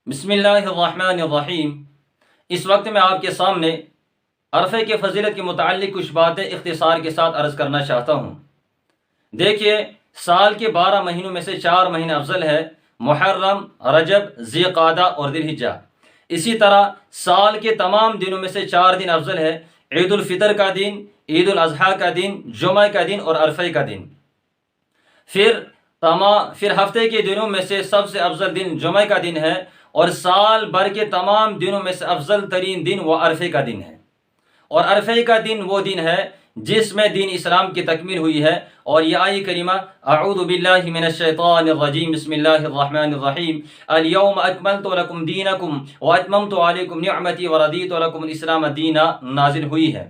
بسم اللہ الرحمن الرحیم۔ اس وقت میں آپ کے سامنے عرفے کے فضیلت کے متعلق کچھ باتیں اختصار کے ساتھ عرض کرنا چاہتا ہوں۔ دیکھیے، سال کے 12 مہینوں میں سے 4 مہینے افضل ہے: محرم، رجب، ذی قعدہ اور ذی الحجہ۔ اسی طرح سال کے تمام دنوں میں سے 4 دن افضل ہے: عید الفطر کا دن، عید الاضحیٰ کا دن، جمعہ کا دن اور عرفے کا دن۔ پھر ہفتے کے دنوں میں سے سب سے افضل دن جمعہ کا دن ہے، اور سال بھر کے تمام دنوں میں سے افضل ترین دن وہ عرفے کا دن ہے۔ اور عرفے کا دن وہ دن ہے جس میں دین اسلام کی تکمیل ہوئی ہے۔ اور یہ آیہ کریمہ: اعوذ باللہ من الشیطان الرجیم، بسم اللہ الرحمن الرحیم، الیوم اکملت لکم دینکم واتممت علیکم نعمتی ورضیت لکم الاسلام دینا نازل ہوئی ہے۔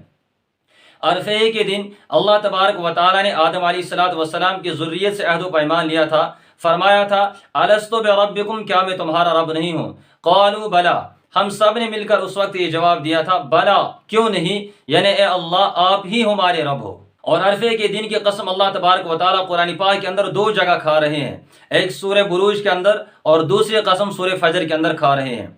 عرفے کے دن اللہ تبارک و تعالیٰ نے آدم علیہ السلام کی ذریت سے عہد و پیمان لیا تھا۔ فرمایا تھا: الست بربکم، کیا میں تمہارا رب نہیں ہوں؟ قالوا بلا، ہم سب نے مل کر اس وقت یہ جواب دیا تھا: بلا، کیوں نہیں، یعنی اے اللہ آپ ہی ہمارے رب ہو۔ اور عرفے کے دن کی قسم اللہ تبارک و تعالیٰ قرآن پاک کے اندر 2 جگہ کھا رہے ہیں، ایک سورہ بروج کے اندر اور دوسری قسم سورہ فجر کے اندر کھا رہے ہیں۔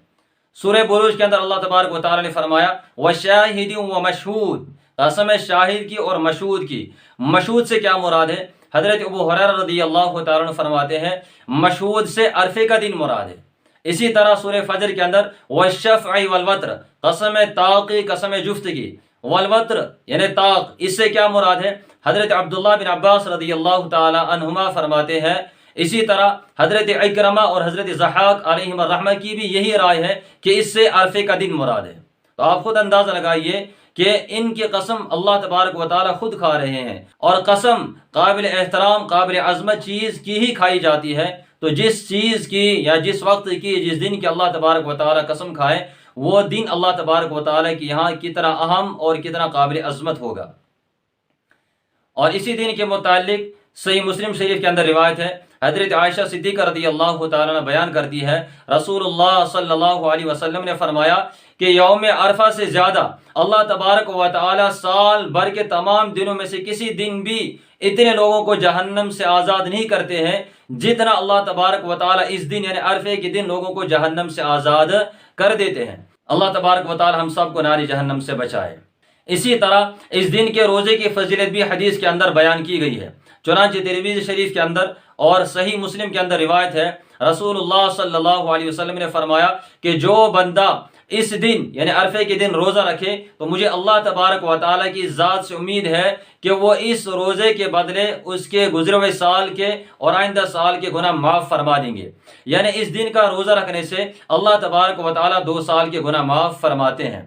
سورہ بروج کے اندر اللہ تبارک و تعالیٰ نے فرمایا: وشاہد ومشہود، قسم ہے شاہد کی اور مشہود کی۔ مشہود سے کیا مراد ہے؟ حضرت ابو ہریرہ رضی اللہ تعالیٰ عنہ فرماتے ہیں مشہود سے عرفے کا دن مراد ہے۔ اسی طرح سورہ فجر کے اندر والشفع والوتر، قسم طاق کی، قسم جفت کی، والوتر یعنی طاق، اس سے کیا مراد ہے؟ حضرت عبداللہ بن عباس رضی اللہ تعالیٰ عنہما فرماتے ہیں۔ اسی طرح حضرت اکرمہ اور حضرت ضحاک علیہم الرحمہ کی بھی یہی رائے ہے کہ اس سے عرفے کا دن مراد ہے۔ تو آپ خود اندازہ لگائیے کہ ان کی قسم اللہ تبارک و تعالیٰ خود کھا رہے ہیں، اور قسم قابل احترام، قابل عظمت چیز کی ہی کھائی جاتی ہے۔ تو جس چیز کی یا جس وقت کی، جس دن کی اللہ تبارک و تعالیٰ قسم کھائے، وہ دن اللہ تبارک و تعالیٰ کی یہاں کتنا اہم اور کتنا قابل عظمت ہوگا۔ اور اسی دن کے متعلق صحیح مسلم شریف کے اندر روایت ہے، حضرت عائشہ صدیقہ رضی اللہ تعالیٰ عنہ بیان کرتی ہے، رسول اللہ صلی اللہ علیہ وسلم نے فرمایا کہ یوم عرفہ سے زیادہ اللہ تبارک و تعالیٰ سال بھر کے تمام دنوں میں سے کسی دن بھی اتنے لوگوں کو جہنم سے آزاد نہیں کرتے ہیں جتنا اللہ تبارک و تعالیٰ اس دن یعنی عرفے کے دن لوگوں کو جہنم سے آزاد کر دیتے ہیں۔ اللہ تبارک و تعالیٰ ہم سب کو ناری جہنم سے بچائے۔ اسی طرح اس دن کے روزے کی فضیلت بھی حدیث کے اندر بیان کی گئی ہے۔ چنانچہ ترمذی شریف کے اندر اور صحیح مسلم کے اندر روایت ہے، رسول اللہ صلی اللہ علیہ وسلم نے فرمایا کہ جو بندہ اس دن یعنی عرفے کے دن روزہ رکھے تو مجھے اللہ تبارک و تعالیٰ کی ذات سے امید ہے کہ وہ اس روزے کے بدلے اس کے گزرے ہوئے سال کے اور آئندہ سال کے گناہ معاف فرما دیں گے۔ یعنی اس دن کا روزہ رکھنے سے اللہ تبارک و تعالیٰ 2 سال کے گناہ معاف فرماتے ہیں۔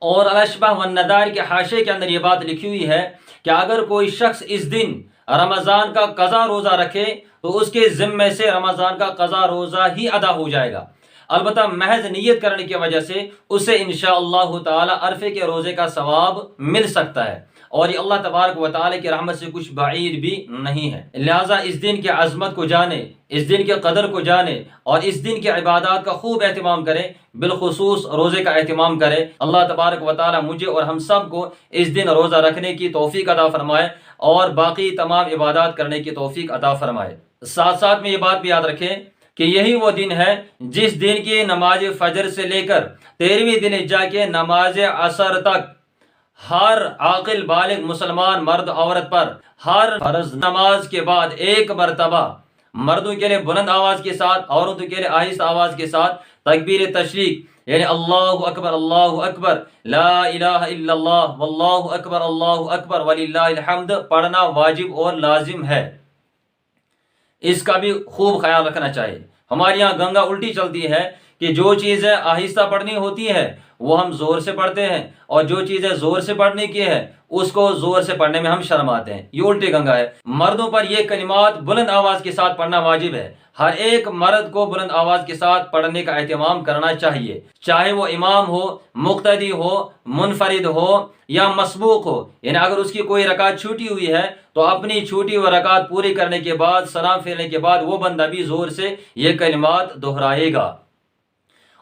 اور الاشبہ والنذائر کے حاشیے کے اندر یہ بات لکھی ہوئی ہے کہ اگر کوئی شخص اس دن رمضان کا قضا روزہ رکھے تو اس کے ذمے سے رمضان کا قضا روزہ ہی ادا ہو جائے گا، البتہ محض نیت کرنے کی وجہ سے اسے انشاءاللہ تعالی عرفے کے روزے کا ثواب مل سکتا ہے، اور یہ اللہ تبارک و تعالی کی رحمت سے کچھ بعید بھی نہیں ہے۔ لہٰذا اس دن کی عظمت کو جانے، اس دن کے قدر کو جانے اور اس دن کی عبادات کا خوب اہتمام کریں، بالخصوص روزے کا اہتمام کریں۔ اللہ تبارک و تعالی مجھے اور ہم سب کو اس دن روزہ رکھنے کی توفیق عطا فرمائے اور باقی تمام عبادات کرنے کی توفیق عطا فرمائے۔ ساتھ ساتھ میں یہ بات بھی یاد رکھیں کہ یہی وہ دن ہے جس دن کی نماز فجر سے لے کر 13ویں ذی الحجہ کے نماز عصر تک ہر عاقل بالغ مسلمان مرد عورت پر ہر فرض نماز کے بعد ایک مرتبہ مردوں کے لیے بلند آواز کے ساتھ، عورتوں کے لیے آہستہ آواز کے ساتھ تکبیر تشریق یعنی اللہ اکبر لا الہ الا اللہ واللہ اکبر وللہ الحمد پڑھنا واجب اور لازم ہے۔ اس کا بھی خوب خیال رکھنا چاہیے۔ ہمارے یہاں گنگا الٹی چلتی ہے کہ جو چیزیں آہستہ پڑھنی ہوتی ہے وہ ہم زور سے پڑھتے ہیں، اور جو چیزیں زور سے پڑھنے کی ہے اس کو زور سے پڑھنے میں ہم شرماتے ہیں۔ یہ الٹی گنگا ہے۔ مردوں پر یہ کلمات بلند آواز کے ساتھ پڑھنا واجب ہے۔ ہر ایک مرد کو بلند آواز کے ساتھ پڑھنے کا اہتمام کرنا چاہیے، چاہے وہ امام ہو، مقتدی ہو، منفرد ہو یا مسبوق ہو۔ یعنی اگر اس کی کوئی رکعت چھوٹی ہوئی ہے تو اپنی چھوٹی ہوئی رکعت پوری کرنے کے بعد، سلام پھیرنے کے بعد وہ بندہ بھی زور سے یہ کلمات دہرائے گا،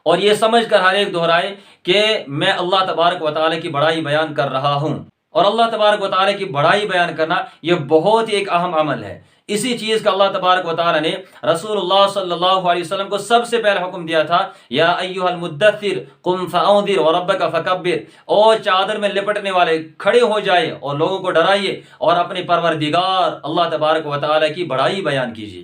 اور یہ سمجھ کر ہر ایک دہرائے کہ میں اللہ تبارک و تعالیٰ کی بڑائی بیان کر رہا ہوں۔ اور اللہ تبارک و تعالیٰ کی بڑائی بیان کرنا یہ بہت ہی ایک اہم عمل ہے۔ اسی چیز کا اللہ تبارک و تعالیٰ نے رسول اللہ صلی اللہ علیہ وسلم کو سب سے پہلے حکم دیا تھا، یا ایھا المدثر قم فانذر وربک فکبر، او چادر میں لپٹنے والے کھڑے ہو جائے اور لوگوں کو ڈرائیے اور اپنے پروردگار اللہ تبارک و تعالیٰ کی بڑائی بیان کیجیے،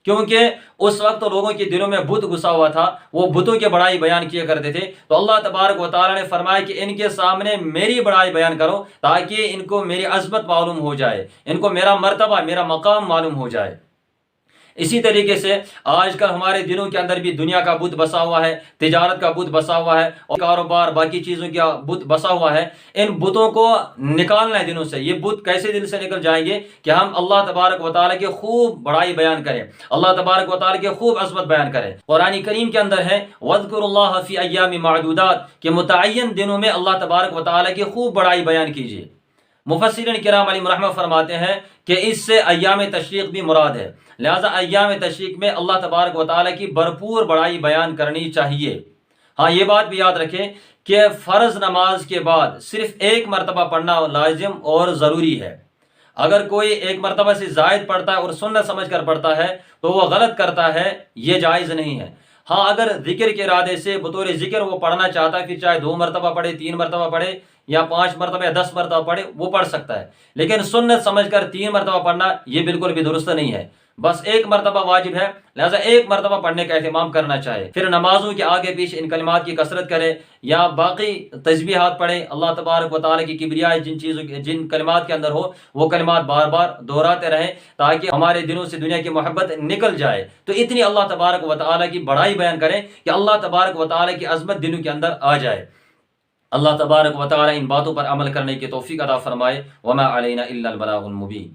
کیونکہ اس وقت تو لوگوں کے دلوں میں بت گھسا ہوا تھا، وہ بتوں کی بڑائی بیان کیا کرتے تھے۔ تو اللہ تبارک و تعالیٰ نے فرمایا کہ ان کے سامنے میری بڑائی بیان کرو تاکہ ان کو میری عظمت معلوم ہو جائے، ان کو میرا مرتبہ، میرا مقام معلوم ہو جائے۔ اسی طریقے سے آج کل ہمارے دلوں کے اندر بھی دنیا کا بت بسا ہوا ہے، تجارت کا بت بسا ہوا ہے، اور کاروبار باقی چیزوں کا بت بسا ہوا ہے۔ ان بتوں کو نکالنا ہے دلوں سے۔ یہ بت کیسے دل سے نکل جائیں گے کہ ہم اللہ تبارک و تعالیٰ کی خوب بڑائی بیان کریں، اللہ تبارک و تعالیٰ کی خوب عظمت بیان کریں۔ قرآن کریم کے اندر ہے وَاذْكُرُوا اللَّهَ فِي أَيَّامٍ مَعْدُودَاتٍ کہ متعین دنوں میں اللہ تبارک و تعالیٰ کی خوب بڑائی بیان کیجیے۔ مفسرین کرام علیہم رحمہ فرماتے ہیں کہ اس سے ایام تشریق بھی مراد ہے، لہذا ایام تشریق میں اللہ تبارک و تعالیٰ کی بھرپور بڑائی بیان کرنی چاہیے۔ ہاں یہ بات بھی یاد رکھیں کہ فرض نماز کے بعد صرف ایک مرتبہ پڑھنا لازم اور ضروری ہے۔ اگر کوئی ایک مرتبہ سے زائد پڑھتا ہے اور سنت سمجھ کر پڑھتا ہے تو وہ غلط کرتا ہے، یہ جائز نہیں ہے۔ ہاں اگر ذکر کے ارادے سے بطور ذکر وہ پڑھنا چاہتا ہے، پھر چاہے 2 مرتبہ پڑھے، 3 مرتبہ پڑھے یا 5 مرتبہ یا 10 مرتبہ پڑھے، وہ پڑھ سکتا ہے، لیکن سنت سمجھ کر 3 مرتبہ پڑھنا یہ بالکل بھی درست نہیں ہے۔ بس ایک مرتبہ واجب ہے، لہذا ایک مرتبہ پڑھنے کا اہتمام کرنا چاہے۔ پھر نمازوں کے آگے پیچھے ان کلمات کی کثرت کرے یا باقی تسبیحات پڑھے، اللہ تبارک و تعالیٰ کی کبریاء جن کلمات کے اندر ہو وہ کلمات بار بار دہراتے رہیں تاکہ ہمارے دلوں سے دنیا کی محبت نکل جائے۔ تو اتنی اللہ تبارک و تعالیٰ کی بڑائی بیان کریں کہ اللہ تبارک و تعالیٰ کی عظمت دلوں کے اندر آ جائے۔ اللہ تبارک و تعالیٰ ان باتوں پر عمل کرنے کی توفیق عطا فرمائے۔ وما علینا الا البلاغ المبین۔